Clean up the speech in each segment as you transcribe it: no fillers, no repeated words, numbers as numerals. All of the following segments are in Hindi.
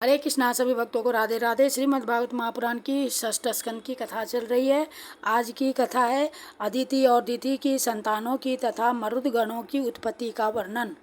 हरे कृष्णा। सभी भक्तों को राधे राधे। श्रीमद् भागवत महापुराण की षष्ठ स्कंद की कथा चल रही है। आज की कथा है अदिति और दिति की संतानों की तथा मरुद गणों की उत्पत्ति का वर्णन।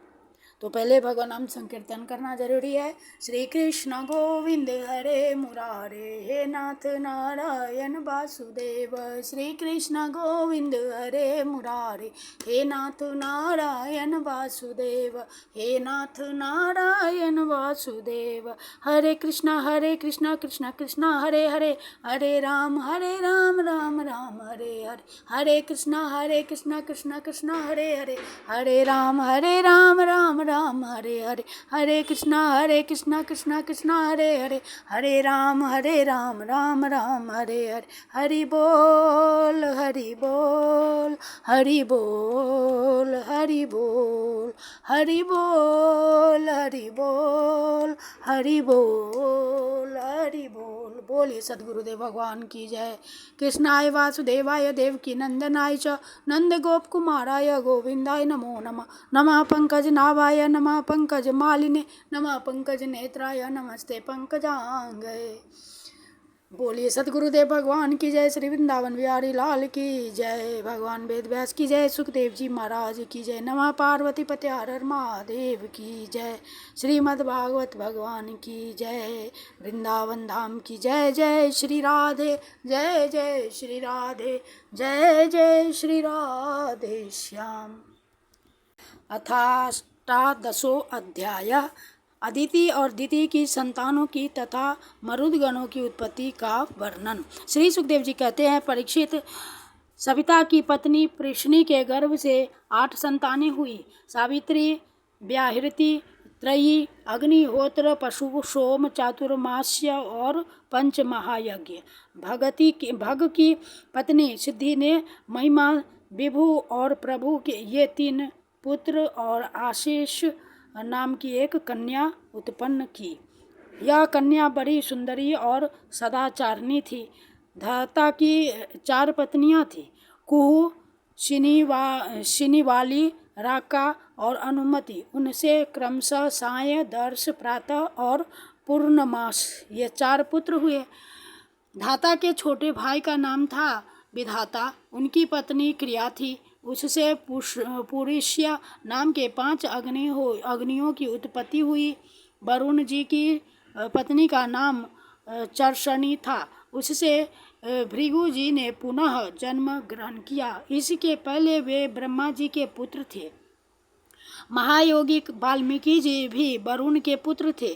तो पहले भगवान नाम संकीर्तन करना जरूरी है। श्री कृष्ण गोविंद हरे मुरारे, हे नाथ नारायण वासुदेव। श्री कृष्ण गोविंद हरे मुरारे, हे नाथ नारायण वासुदेव। हे नाथ नारायण वासुदेव। हरे कृष्णा कृष्णा कृष्णा हरे हरे, हरे राम राम राम हरे हरे। हरे कृष्णा कृष्णा कृष्णा हरे हरे, हरे राम राम हरे हरे। हरे कृष्णा कृष्णा कृष्णा हरे हरे, हरे राम राम हरे हरे। हरि बोल हरि बोल हरि बोल हरि बोल हरि बोल हरि बोल हरि बोल हरि बोल। बोलिए सद्गुरुदेव भगवान की जय। कृष्णाय वासुदेवाय देवकी नंदनाय च नंद गोप कुमाराय गोविंदाय नमो नमः। नमः पंकज नाभाय नमः पंकज मालिने, नमः पंकज नेत्राय नमस्ते पंकजांगये। बोलिए सतगुरुदेव भगवान की जय। श्री वृंदावन बिहारी लाल की जय। भगवान वेद व्यास की जय। सुखदेव जी महाराज की जय। नमः पार्वती पति हर हर महादेव की जय। श्रीमद् भागवत भगवान की जय। वृंदावन धाम की जय। जय श्री राधे, जय जय श्री राधे, जय जय श्री राधे श्याम। अथाष्टादशो अध्याय अदिति और दिति की संतानों की तथा मरुदगणों की उत्पत्ति का वर्णन। श्री सुखदेव जी कहते हैं, परीक्षित, सविता की पत्नी पृशनी के गर्भ से 8 संतानें हुई। सावित्री, व्याहृति, त्रयी, अग्निहोत्र, पशु, सोम, चातुर्मास्य और पंच महायज्ञ। भग की पत्नी सिद्धि ने महिमा, विभु और प्रभु के ये 3 पुत्र और आशीष नाम की एक कन्या उत्पन्न की। यह कन्या बड़ी सुंदरी और सदाचारिणी थी। धाता की 4 पत्नियां थीं, कुहू, शिनीवाली, राका और अनुमति। उनसे क्रमशः साय, दर्श, प्रातः और पूर्णमास ये 4 पुत्र हुए। धाता के छोटे भाई का नाम था विधाता। उनकी पत्नी क्रिया थी। उससे पुरुष्या नाम के 5 अग्नियों की उत्पत्ति हुई। वरुण जी की पत्नी का नाम चर्षणी था। उससे भृगु जी ने पुनः जन्म ग्रहण किया। इसके पहले वे ब्रह्मा जी के पुत्र थे। महायोगी वाल्मीकि जी भी वरुण के पुत्र थे।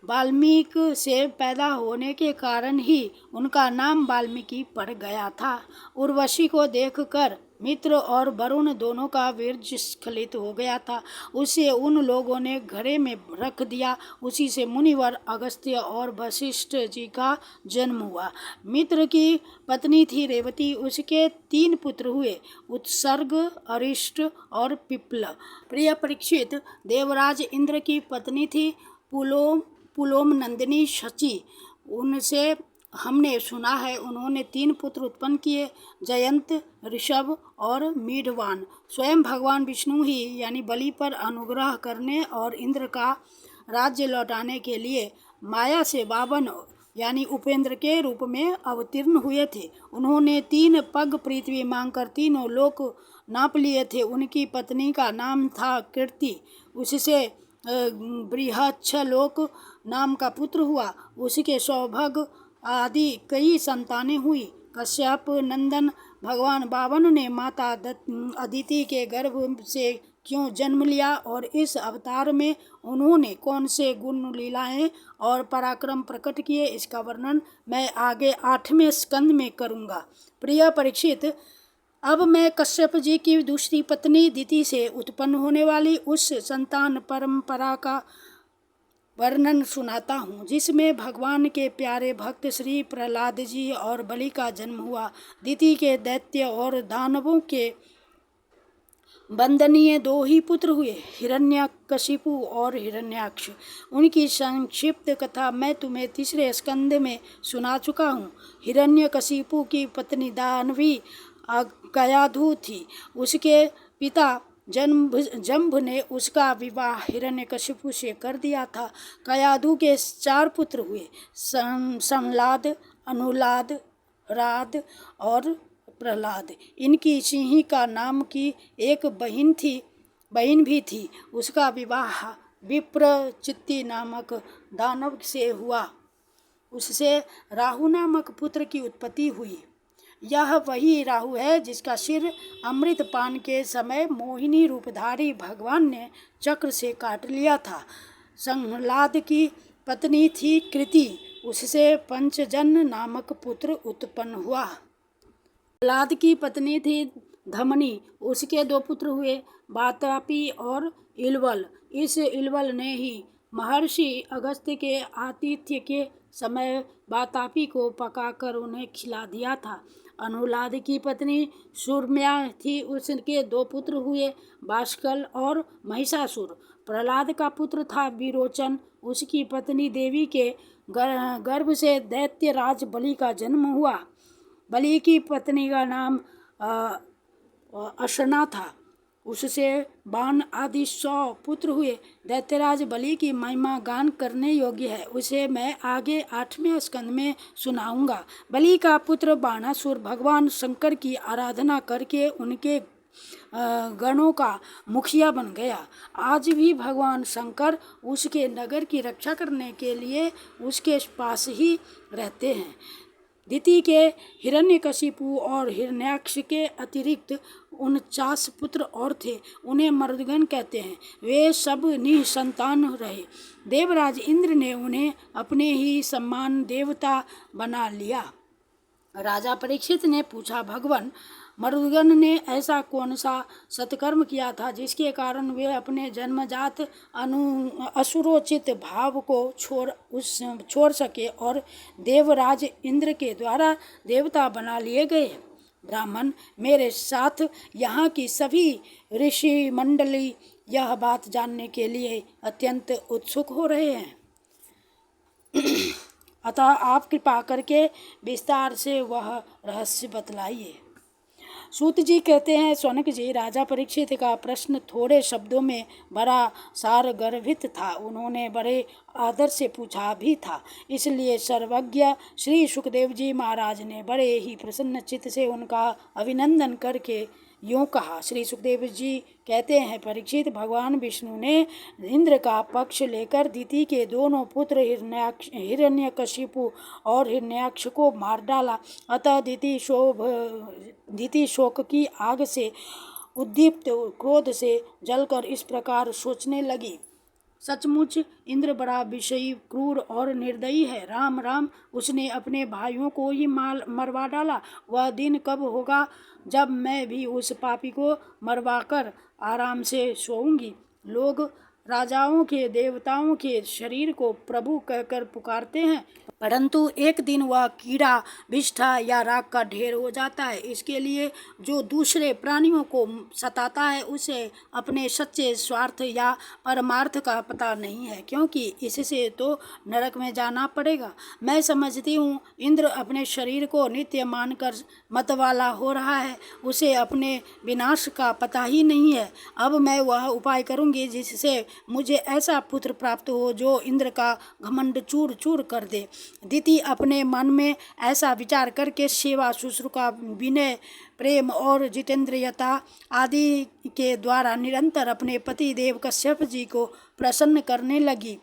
वाल्मीकि से पैदा होने के कारण ही उनका नाम वाल्मीकि पड़ गया था। उर्वशी को देखकर मित्र और वरुण दोनों का वीर्य स्खलित हो गया था। उसे उन लोगों ने घड़े में रख दिया। उसी से मुनिवर अगस्त्य और वशिष्ठ जी का जन्म हुआ। मित्र की पत्नी थी रेवती। उसके 3 पुत्र हुए, उत्सर्ग, अरिष्ट और पिप्ल। प्रिय परीक्षित, देवराज इंद्र की पत्नी थी पुलोम नंदिनी शची। उनसे हमने सुना है उन्होंने 3 पुत्र उत्पन्न किए, जयंत, ऋषभ और मीढवान। स्वयं भगवान विष्णु ही यानी बलि पर अनुग्रह करने और इंद्र का राज्य लौटाने के लिए माया से 52 यानी उपेंद्र के रूप में अवतीर्ण हुए थे। उन्होंने 3 पग पृथ्वी मांगकर तीनों लोक नाप लिए थे। उनकी पत्नी का नाम था कीर्ति। उससे बृहच्छलोक नाम का पुत्र हुआ। उसके सौभग आदि कई संतानें हुई। कश्यप नंदन भगवान बावन ने माता अदिति के गर्भ से क्यों जन्म लिया और इस अवतार में उन्होंने कौन से गुण, लीलाएं और पराक्रम प्रकट किए, इसका वर्णन मैं आगे 8वें स्कंद में करूँगा। प्रिय परीक्षित, अब मैं कश्यप जी की दूसरी पत्नी दिति से उत्पन्न होने वाली उस संतान परंपरा का वर्णन सुनाता हूँ, जिसमें भगवान के प्यारे भक्त श्री प्रहलाद जी और बलि का जन्म हुआ। दिति के दैत्य और दानवों के वंदनीय 2 ही पुत्र हुए, हिरण्यकशिपु और हिरण्याक्ष। उनकी संक्षिप्त कथा मैं तुम्हें 3रे स्कंद में सुना चुका हूँ। हिरण्यकशिपु की पत्नी दानवी कयाधु थी। उसके पिता जम्भ ने उसका विवाह हिरण्यकशिपु से कर दिया था। कयाधु के 4 पुत्र हुए, संलाद, अनुलाद, राद और प्रहलाद। इनकी सिंही का नाम की एक बहन भी थी। उसका विवाह विप्रचित्ति नामक दानव से हुआ। उससे राहु नामक पुत्र की उत्पत्ति हुई। यह वही राहु है जिसका सिर अमृत पान के समय मोहिनी रूपधारी भगवान ने चक्र से काट लिया था। संहलाद की पत्नी थी कृति, उससे पंचजन नामक पुत्र उत्पन्न हुआ। प्रहलाद की पत्नी थी धमनी, उसके 2 पुत्र हुए, वातापी और इलवल। इस इलवल ने ही महर्षि अगस्त्य के आतिथ्य के समय वातापी को पकाकर उन्हें खिला दिया था। अनुलाद की पत्नी सुरम्या थी, उसके 2 पुत्र हुए, बाष्कल और महिषासुर। प्रहलाद का पुत्र था विरोचन, उसकी पत्नी देवी के गर्भ से दैत्यराज बलि का जन्म हुआ। बलि की पत्नी का नाम अशना था, उससे बाण आदि 100 पुत्र हुए। दैत्यराज बलि की महिमा गान करने योग्य है, उसे मैं आगे 8वें स्कंद में सुनाऊंगा। बलि का पुत्र बाणासुर भगवान शंकर की आराधना करके उनके गणों का मुखिया बन गया। आज भी भगवान शंकर उसके नगर की रक्षा करने के लिए उसके पास ही रहते हैं। दिति के हिरण्यकशिपु और हिरण्याक्ष के अतिरिक्त 49 पुत्र और थे, उन्हें मरुदगण कहते हैं। वे सब निसंतान रहे। देवराज इंद्र ने उन्हें अपने ही समान देवता बना लिया। राजा परीक्षित ने पूछा, भगवान, मरुदगण ने ऐसा कौन सा सत्कर्म किया था जिसके कारण वे अपने जन्मजात असुरोचित भाव को छोड़ सके और देवराज इंद्र के द्वारा देवता बना लिए गए? ब्राह्मण, मेरे साथ यहाँ की सभी ऋषि मंडली यह बात जानने के लिए अत्यंत उत्सुक हो रहे हैं, अतः आप कृपा करके विस्तार से वह रहस्य बतलाइए। सूत जी कहते हैं, शौनक जी, राजा परीक्षित का प्रश्न थोड़े शब्दों में बड़ा सारगर्भित था। उन्होंने बड़े आदर से पूछा भी था, इसलिए सर्वज्ञ श्री सुखदेव जी महाराज ने बड़े ही प्रसन्न चित्त से उनका अभिनंदन करके यूँ कहा। श्री सुखदेव जी कहते हैं, परीक्षित, भगवान विष्णु ने इंद्र का पक्ष लेकर दिति के दोनों पुत्र हिरण्यकशिपु और हिरण्याक्ष को मार डाला। अतः दिति शोक की आग से उद्दीप्त क्रोध से जलकर इस प्रकार सोचने लगी, सचमुच इंद्र बड़ा विषयी, क्रूर और निर्दयी है। राम राम, उसने अपने भाइयों को ही मरवा डाला। वह दिन कब होगा जब मैं भी उस पापी को मरवाकर आराम से सोऊंगी। लोग राजाओं के, देवताओं के शरीर को प्रभु कहकर पुकारते हैं, परंतु एक दिन वह कीड़ा, विष्ठा या राख का ढेर हो जाता है। इसके लिए जो दूसरे प्राणियों को सताता है उसे अपने सच्चे स्वार्थ या परमार्थ का पता नहीं है, क्योंकि इससे तो नरक में जाना पड़ेगा। मैं समझती हूँ इंद्र अपने शरीर को नित्य मानकर मतवाला हो रहा है, उसे अपने विनाश का पता ही नहीं है। अब मैं वह उपाय करूँगी जिससे मुझे ऐसा पुत्र प्राप्त हो जो इंद्र का घमंड चूर चूर कर दे। दिति अपने मन में ऐसा विचार करके सेवा, शुश्रूषा, विनय, प्रेम और जितेंद्रियता आदि के द्वारा निरंतर अपने पति देव कश्यप जी को प्रसन्न करने लगी।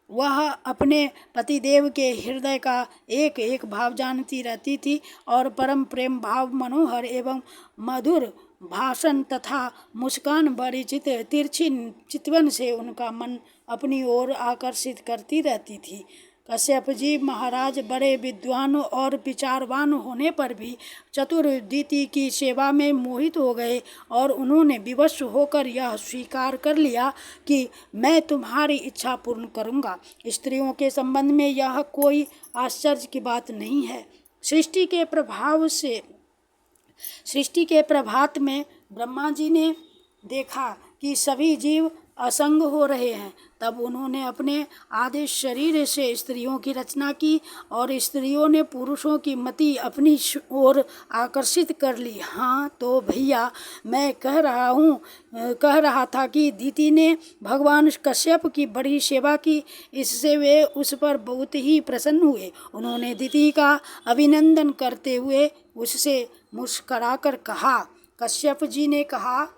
वह अपने पतिदेव के हृदय का एक एक भाव जानती रहती थी और परम प्रेम भाव, मनोहर एवं मधुर भाषण तथा मुस्कान बड़ी तिरछी चितवन से उनका मन अपनी ओर आकर्षित करती रहती थी। कश्यप जी महाराज बड़े विद्वान और विचारवान होने पर भी चतुर दिति की सेवा में मोहित हो गए और उन्होंने विवश होकर यह स्वीकार कर लिया कि मैं तुम्हारी इच्छा पूर्ण करूँगा। स्त्रियों के संबंध में यह कोई आश्चर्य की बात नहीं है। सृष्टि के प्रभात में ब्रह्मा जी ने देखा कि सभी जीव असंग हो रहे हैं तब उन्होंने अपने आधे शरीर से स्त्रियों की रचना की और स्त्रियों ने पुरुषों की मति अपनी ओर आकर्षित कर ली। हाँ तो भैया, मैं कह रहा था कि दीति ने भगवान कश्यप की बड़ी सेवा की, इससे वे उस पर बहुत ही प्रसन्न हुए। उन्होंने दीति का अभिनंदन करते हुए उससे मुस्कुराकर कहा। कश्यप जी ने कहा,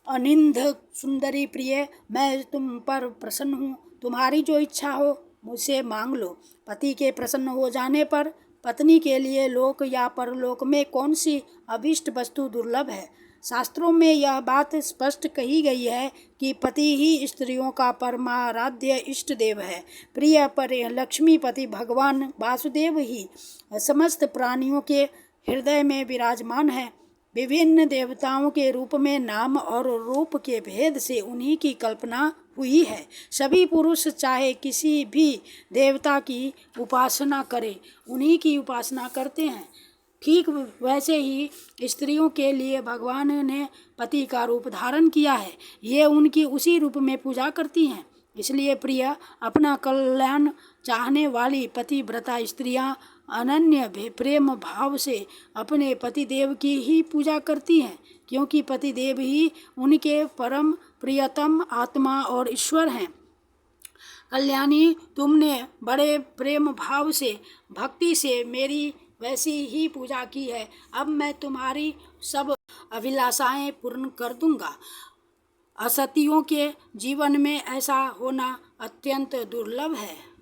अनिंद सुंदरी प्रिय, मैं तुम पर प्रसन्न हूँ। तुम्हारी जो इच्छा हो मुझसे मांग लो। पति के प्रसन्न हो जाने पर पत्नी के लिए लोक या परलोक में कौन सी अभीष्ट वस्तु दुर्लभ है। शास्त्रों में यह बात स्पष्ट कही गई है कि पति ही स्त्रियों का परमाराध्य इष्ट देव है। प्रिय पर लक्ष्मीपति भगवान वासुदेव ही समस्त प्राणियों के हृदय में विराजमान है। विभिन्न देवताओं के रूप में नाम और रूप के भेद से उन्हीं की कल्पना हुई है। सभी पुरुष चाहे किसी भी देवता की उपासना करें, उन्हीं की उपासना करते हैं। ठीक वैसे ही स्त्रियों के लिए भगवान ने पति का रूप धारण किया है। ये उनकी उसी रूप में पूजा करती हैं। इसलिए प्रिय, अपना कल्याण चाहने वाली पतिव्रता स्त्रियां अनन्य प्रेम भाव से अपने पतिदेव की ही पूजा करती हैं, क्योंकि पतिदेव ही उनके परम प्रियतम आत्मा और ईश्वर हैं। कल्याणी, तुमने बड़े प्रेम भाव से भक्ति से मेरी वैसी ही पूजा की है। अब मैं तुम्हारी सब अभिलाषाएं पूर्ण कर दूंगा। असतियों के जीवन में ऐसा होना अत्यंत दुर्लभ है।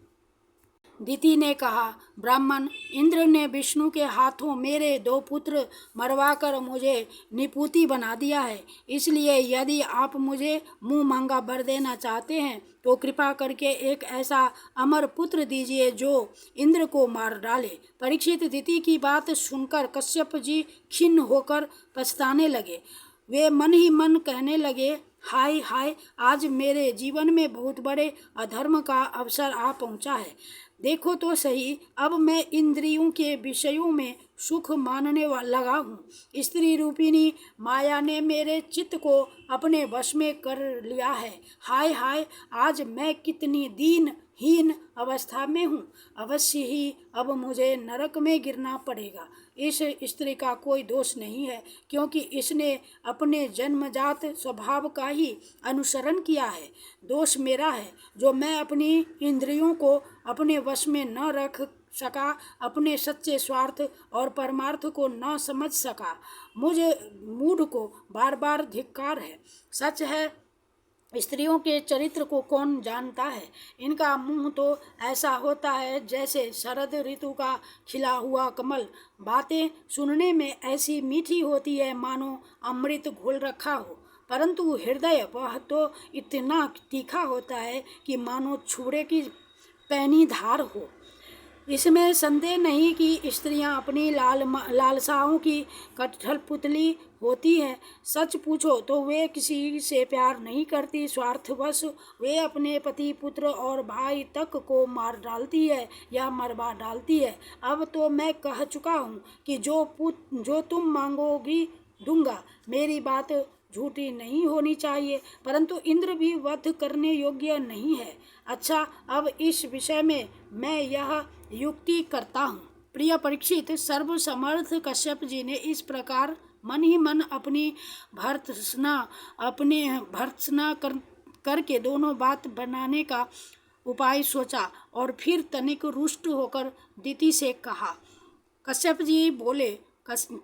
दीति ने कहा, ब्राह्मण, इंद्र ने विष्णु के हाथों मेरे 2 पुत्र मरवाकर मुझे निपुति बना दिया है। इसलिए यदि आप मुझे मुंह मांगा वर देना चाहते हैं तो कृपा करके एक ऐसा अमर पुत्र दीजिए जो इंद्र को मार डाले। परीक्षित दीति की बात सुनकर कश्यप जी खिन्न होकर पछताने लगे। वे मन ही मन कहने लगे, हाय हाय, आज मेरे जीवन में बहुत बड़े अधर्म का अवसर आ पहुंचा है। देखो तो सही, अब मैं इंद्रियों के विषयों में सुख मानने लगा हूँ। स्त्री रूपिणी माया ने मेरे चित्त को अपने वश में कर लिया है। हाय हाय, आज मैं कितनी दीनहीन अवस्था में हूँ। अवश्य ही अब मुझे नरक में गिरना पड़ेगा। इस स्त्री का कोई दोष नहीं है, क्योंकि इसने अपने जन्मजात स्वभाव का ही अनुसरण किया है। दोष मेरा है जो मैं अपनी इंद्रियों को अपने वश में न रख सका, अपने सच्चे स्वार्थ और परमार्थ को न समझ सका। मुझे मूढ़ को बार बार धिक्कार है। सच है, स्त्रियों के चरित्र को कौन जानता है। इनका मुंह तो ऐसा होता है जैसे शरद ऋतु का खिला हुआ कमल। बातें सुनने में ऐसी मीठी होती है मानो अमृत घोल रखा हो, परंतु हृदय वह तो इतना तीखा होता है कि मानो छुरे की पैनी धार हो। इसमें संदेह नहीं कि स्त्रियां अपनी लालसाओं की कठपुतली होती हैं। सच पूछो तो वे किसी से प्यार नहीं करती। स्वार्थवश वे अपने पति, पुत्र और भाई तक को मार डालती है या मरवा डालती है। अब तो मैं कह चुका हूँ कि जो तुम मांगोगी दूंगा। मेरी बात झूठी नहीं होनी चाहिए, परंतु इंद्र भी वध करने योग्य नहीं है। अच्छा, अब इस विषय में मैं यह युक्ति करता हूँ। प्रिय परीक्षित, सर्वसमर्थ कश्यप जी ने इस प्रकार मन ही मन अपनी भर्त्सना करके दोनों बात बनाने का उपाय सोचा और फिर तनिक रुष्ट होकर दीति से कहा। कश्यप जी बोले,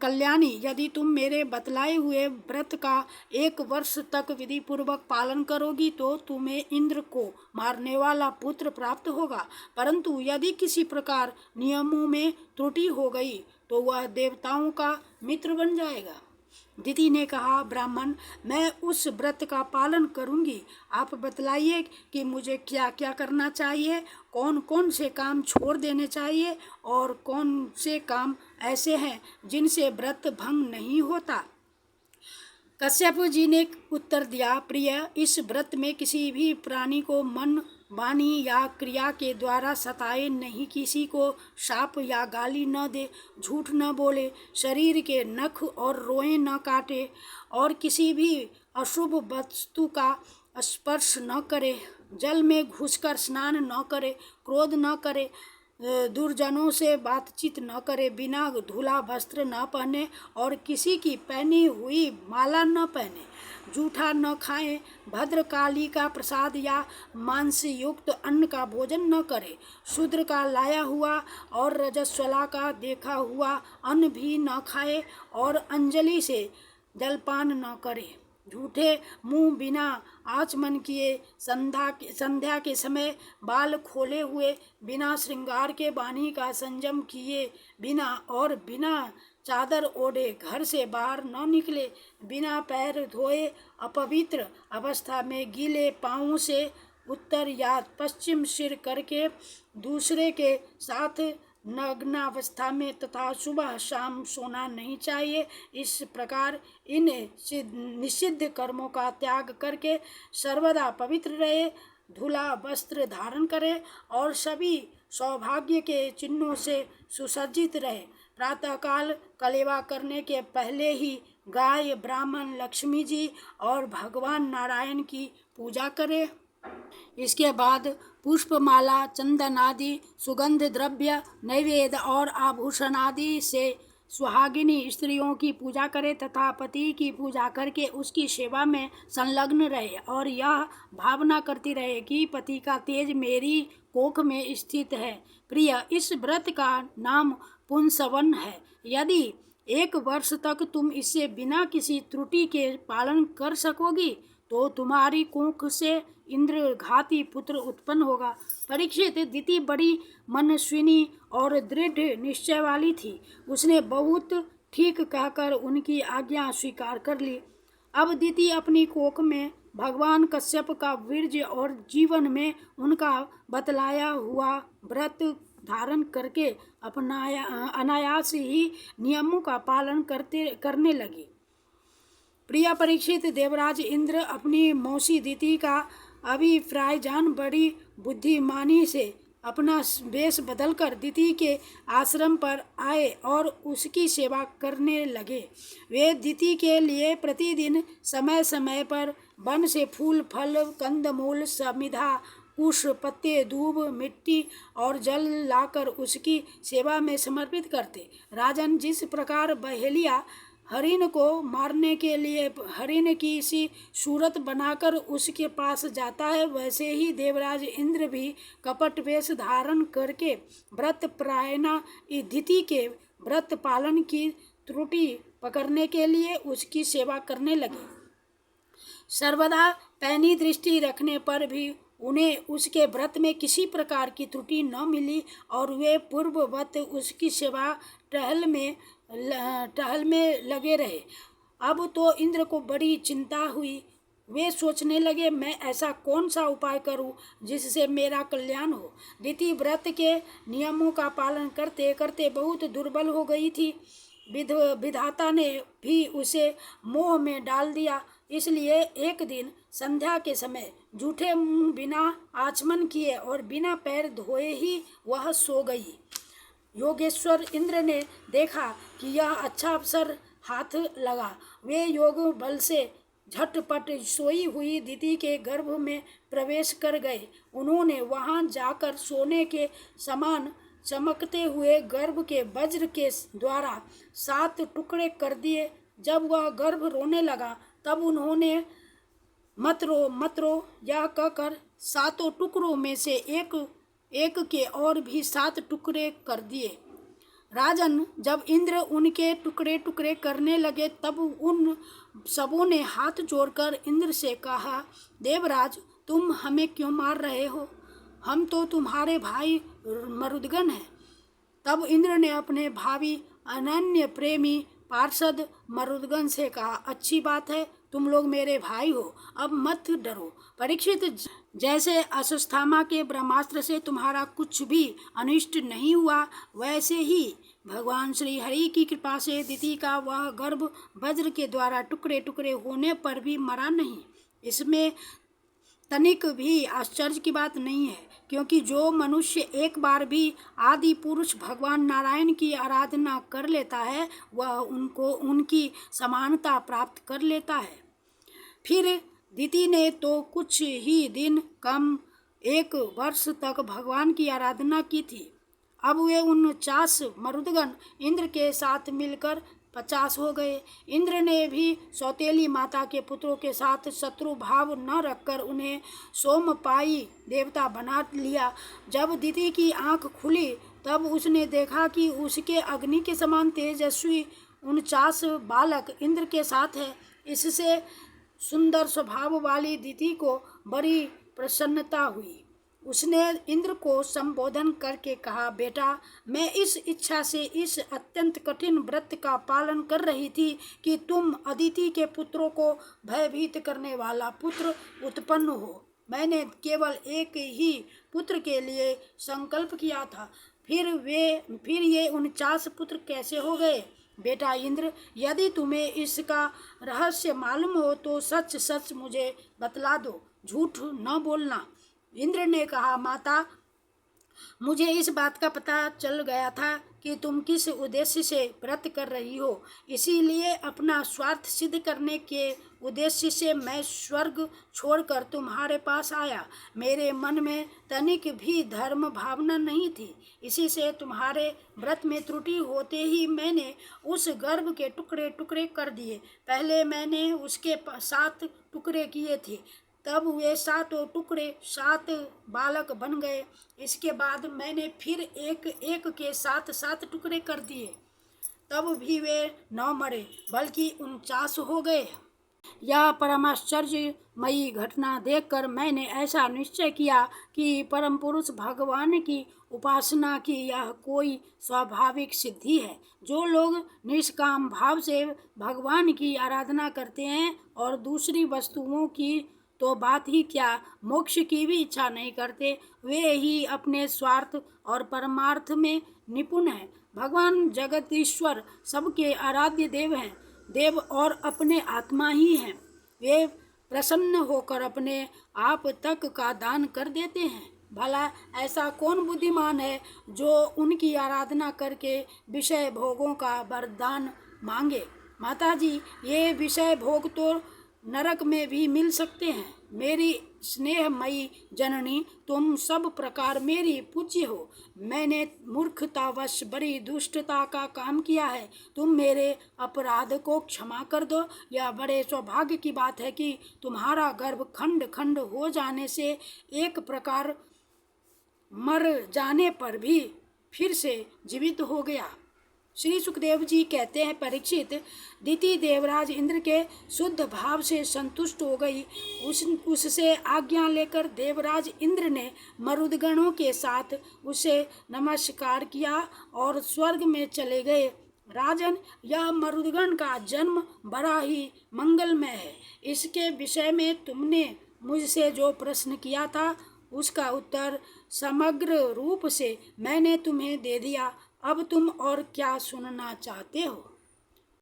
कल्याणी, यदि तुम मेरे बतलाए हुए व्रत का 1 वर्ष तक विधि पूर्वक पालन करोगी तो तुम्हें इंद्र को मारने वाला पुत्र प्राप्त होगा, परंतु यदि किसी प्रकार नियमों में त्रुटि हो गई तो वह देवताओं का मित्र बन जाएगा। दीति ने कहा, ब्राह्मण, मैं उस व्रत का पालन करूंगी। आप बतलाइए कि मुझे क्या क्या करना चाहिए, कौन कौन से काम छोड़ देने चाहिए और कौन से काम ऐसे हैं जिनसे व्रत भंग नहीं होता। कश्यप जी ने उत्तर दिया, प्रिय, इस व्रत में किसी भी प्राणी को मन, वाणी या क्रिया के द्वारा सताए नहीं, किसी को शाप या गाली न दे, झूठ न बोले, शरीर के नख और रोएं न काटे और किसी भी अशुभ वस्तु का स्पर्श न करे। जल में घुसकर स्नान न करे, क्रोध न करे, दुर्जनों से बातचीत न करे, बिना धुला वस्त्र न पहने और किसी की पहनी हुई माला न पहने, जूठा न खाए, भद्रकाली का प्रसाद या मांस युक्त अन्न का भोजन न करे, शूद्र का लाया हुआ और रजस्वला का देखा हुआ अन्न भी न खाए और अंजलि से जलपान न करे, झूठे मुंह बिना आचमन किए, संध्या के समय बाल खोले हुए, बिना श्रृंगार के वाणी का संयम किए बिना और बिना चादर ओढ़े घर से बाहर न निकले, बिना पैर धोए अपवित्र अवस्था में गीले पाँवों से उत्तर या पश्चिम सिर करके दूसरे के साथ नग्नावस्था में तथा सुबह शाम सोना नहीं चाहिए। इस प्रकार इन निषिद्ध कर्मों का त्याग करके सर्वदा पवित्र रहे, धुला वस्त्र धारण करे और सभी सौभाग्य के चिन्हों से सुसज्जित रहे। प्रातःकाल कलेवा करने के पहले ही गाय, ब्राह्मण, लक्ष्मी जी और भगवान नारायण की पूजा करे। इसके बाद पुष्पमाला, चंदन आदि सुगंध द्रव्य, नैवेद्य और आभूषण आदि से सुहागिनी स्त्रियों की पूजा करे तथा पति की पूजा करके उसकी सेवा में संलग्न रहे और यह भावना करती रहे कि पति का तेज मेरी कोख में स्थित है। प्रिय, इस व्रत का नाम पुंसवन है। यदि 1 वर्ष तक तुम इससे बिना किसी त्रुटि के पालन कर सकोगी तो तुम्हारी कोख से इंद्र घाती पुत्र उत्पन्न होगा। परीक्षित, दिति बड़ी मनस्विनी और दृढ़ निश्चय वाली थी। उसने बहुत ठीक कहकर उनकी आज्ञा स्वीकार कर ली। अब दिति अपनी कोख में भगवान कश्यप का वीर्य और जीवन में उनका बतलाया हुआ व्रत धारण करके अनायास ही नियमों का पालन करने लगी। प्रिय परीक्षित, देवराज इंद्र अपनी मौसी दिति का अभिप्राय जान बड़ी बुद्धिमानी से अपना वेश बदलकर दिति के आश्रम पर आए और उसकी सेवा करने लगे। वे दिति के लिए प्रतिदिन समय समय पर वन से फूल, फल, कंदमूल, समिधा, कुश, पत्ते, दूब, मिट्टी और जल लाकर उसकी सेवा में समर्पित करते। राजन, जिस प्रकार बहेलिया हरिण को मारने के लिए हरिण की सी सूरत बनाकर उसके पास जाता है, वैसे ही देवराज इंद्र भी कपट वेश धारण करके व्रत परायणा दिति के व्रत पालन की त्रुटि पकड़ने के लिए उसकी सेवा करने लगे। सर्वदा पैनी दृष्टि रखने पर भी उन्हें उसके व्रत में किसी प्रकार की त्रुटि न मिली और वे पूर्ववत उसकी सेवा टहल में लगे रहे। अब तो इंद्र को बड़ी चिंता हुई। वे सोचने लगे, मैं ऐसा कौन सा उपाय करूं जिससे मेरा कल्याण हो। दिति व्रत के नियमों का पालन करते करते बहुत दुर्बल हो गई थी। विधाता ने भी उसे मोह में डाल दिया। इसलिए एक दिन संध्या के समय झूठे मुंह, बिना आचमन किए और बिना पैर धोए ही वह सो गई। योगेश्वर इंद्र ने देखा कि यह अच्छा अवसर हाथ लगा। वे योग बल से झटपट सोई हुई दिति के गर्भ में प्रवेश कर गए। उन्होंने वहां जाकर सोने के समान चमकते हुए गर्भ के वज्र के द्वारा 7 टुकड़े कर दिए। जब वह गर्भ रोने लगा तब उन्होंने मत रो यह कहकर 7 टुकड़ों में से एक के और भी 7 टुकड़े कर दिए। राजन, जब इंद्र उनके टुकड़े टुकड़े करने लगे तब उन सबों ने हाथ जोड़कर इंद्र से कहा, देवराज, तुम हमें क्यों मार रहे हो? हम तो तुम्हारे भाई मरुदगण हैं। तब इंद्र ने अपने भावी अनन्य प्रेमी पार्षद मरुदगण से कहा, अच्छी बात है, तुम लोग मेरे भाई हो, अब मत डरो। परीक्षित, जैसे अश्वत्थामा के ब्रह्मास्त्र से तुम्हारा कुछ भी अनिष्ट नहीं हुआ, वैसे ही भगवान श्री हरि की कृपा से दिति का वह गर्भ वज्र के द्वारा टुकड़े टुकड़े होने पर भी मरा नहीं। इसमें तनिक भी आश्चर्य की बात नहीं है, क्योंकि जो मनुष्य एक बार भी आदि पुरुष भगवान नारायण की आराधना कर लेता है वह उनकी समानता प्राप्त कर लेता है। फिर दीति ने तो कुछ ही दिन कम 1 वर्ष तक भगवान की आराधना की थी। अब वे 49 मरुदगण इंद्र के साथ मिलकर 50 हो गए। इंद्र ने भी सौतेली माता के पुत्रों के साथ शत्रु भाव न रखकर उन्हें सोमपाई देवता बना लिया। जब दीति की आंख खुली तब उसने देखा कि उसके अग्नि के समान तेजस्वी 49 बालक इंद्र के साथ है। इससे सुंदर स्वभाव वाली दीति को बड़ी प्रसन्नता हुई। उसने इंद्र को संबोधन करके कहा, बेटा, मैं इस इच्छा से इस अत्यंत कठिन व्रत का पालन कर रही थी कि तुम अदिति के पुत्रों को भयभीत करने वाला पुत्र उत्पन्न हो। मैंने केवल एक ही पुत्र के लिए संकल्प किया था, फिर ये 49 पुत्र कैसे हो गए? बेटा इंद्र, यदि तुम्हें इसका रहस्य मालूम हो तो सच सच मुझे बतला दो, झूठ न बोलना। इंद्र ने कहा, माता, मुझे इस बात का पता चल गया था कि तुम किस उद्देश्य से व्रत कर रही हो, इसीलिए अपना स्वार्थ सिद्ध करने के उद्देश्य से मैं स्वर्ग छोड़कर तुम्हारे पास आया। मेरे मन में तनिक भी धर्म भावना नहीं थी, इसी से तुम्हारे व्रत में त्रुटि होते ही मैंने उस गर्भ के टुकड़े टुकड़े कर दिए। पहले मैंने उसके 7 टुकड़े किए थे, तब वे 7 टुकड़े 7 बालक बन गए। इसके बाद मैंने फिर एक एक के 7 टुकड़े कर दिए, तब भी वे 9 मरे बल्कि 49 हो गए। यह परमाश्चर्यमयी घटना देखकर मैंने ऐसा निश्चय किया कि परम पुरुष भगवान की उपासना की यह कोई स्वाभाविक सिद्धि है। जो लोग निष्काम भाव से भगवान की आराधना करते हैं और दूसरी वस्तुओं की तो बात ही क्या, मोक्ष की भी इच्छा नहीं करते, वे ही अपने स्वार्थ और परमार्थ में निपुण हैं। भगवान जगदीश्वर सबके आराध्य देव हैं, देव और अपने आत्मा ही हैं। वे प्रसन्न होकर अपने आप तक का दान कर देते हैं। भला ऐसा कौन बुद्धिमान है जो उनकी आराधना करके विषय भोगों का वरदान मांगे? माताजी, ये विषय भोग तो नरक में भी मिल सकते हैं। मेरी स्नेहमयी जननी, तुम सब प्रकार मेरी पूज्य हो। मैंने मूर्खतावश बड़ी दुष्टता का काम किया है, तुम मेरे अपराध को क्षमा कर दो। यह बड़े सौभाग्य की बात है कि तुम्हारा गर्भ खंड खंड हो जाने से एक प्रकार मर जाने पर भी फिर से जीवित हो गया। श्री सुखदेव जी कहते हैं, परीक्षित, दीति देवराज इंद्र के शुद्ध भाव से संतुष्ट हो गई। उससे आज्ञा लेकर देवराज इंद्र ने मरुदगणों के साथ उसे नमस्कार किया और स्वर्ग में चले गए। राजन, यह मरुदगण का जन्म बड़ा ही मंगलमय है। इसके विषय में तुमने मुझसे जो प्रश्न किया था उसका उत्तर समग्र रूप से मैंने तुम्हें दे दिया। अब तुम और क्या सुनना चाहते हो?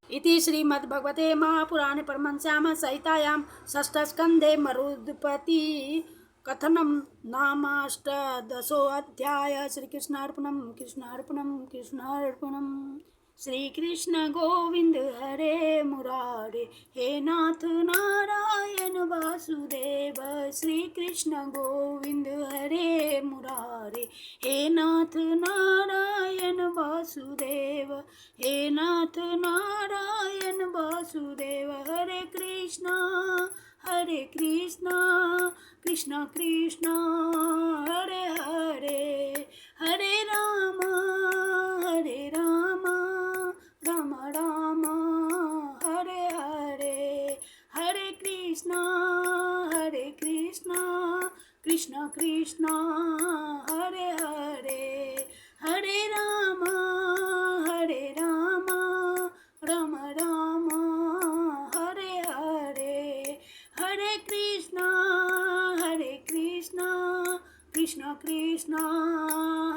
इति श्रीमद्भगवते महापुराणे परमहंस्यां संहितायां षष्ठस्कन्धे मरुद्पति कथनं नामाष्टादशोऽध्यायः। श्रीकृष्णार्पणं कृष्णार्पणं कृष्णार्पणम्। श्री कृष्ण गोविंद हरे मुरारे, हे नाथ नारायण वासुदेव। श्री कृष्ण गोविंद हरे मुरारे, हे नाथ नारायण वासुदेव, हे नाथ नारायण वासुदेव। हरे कृष्णा कृष्णा कृष्णा हरे हरे, हरे राम राम राम हरे हरे। हरे कृष्णा कृष्णा कृष्णा हरे हरे, हरे राम राम राम हरे हरे। हरे कृष्णा कृष्णा कृष्णा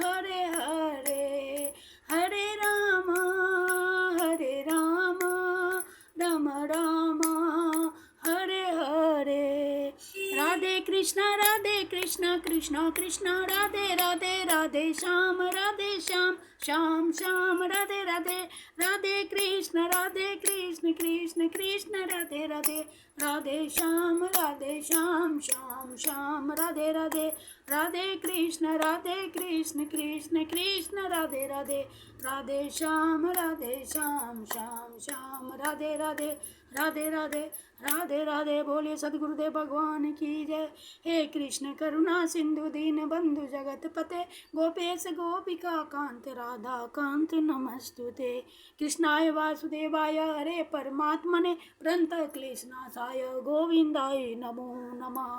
हरे हरे, हरे राम राम राम हरे हरे। राधे कृष्ण कृष्ण कृष्ण राधे राधे राधे श्याम श्याम श्याम राधे राधे राधे कृष्ण कृष्ण कृष्ण राधे राधे राधे श्याम श्याम श्याम राधे राधे राधे कृष्ण कृष्ण कृष्ण राधे राधे राधे श्याम श्याम श्याम राधे राधे राधे राधे राधे राधे। बोले सद्गुरुदेव भगवान की जय। हे कृष्ण करुणा सिंधु दीन बंधु जगत पते गोपेश गोपिका कांत राधा कांत नमस्तुते। कृष्णाय वासुदेवाय हरे परमात्मने प्रणत क्लेशनाशाय गोविंदाय नमो नमः।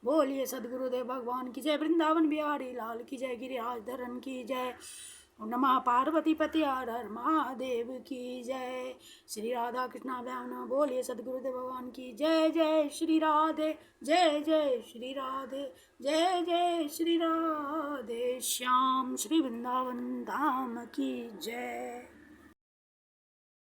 बोलिए सद्गुरुदेव भगवान की जय। वृंदावन बिहारी लाल की जय। गिरिराज धरन की जय। नमः पार्वती पति हर हर महादेव की जय। श्री राधा कृष्णा व्याम। बोलिए सद्गुरुदेव भगवान की जय। जय श्री राधे जय श्री राधे जय श्री राधे श्याम। श्री वृंदावन धाम की जय।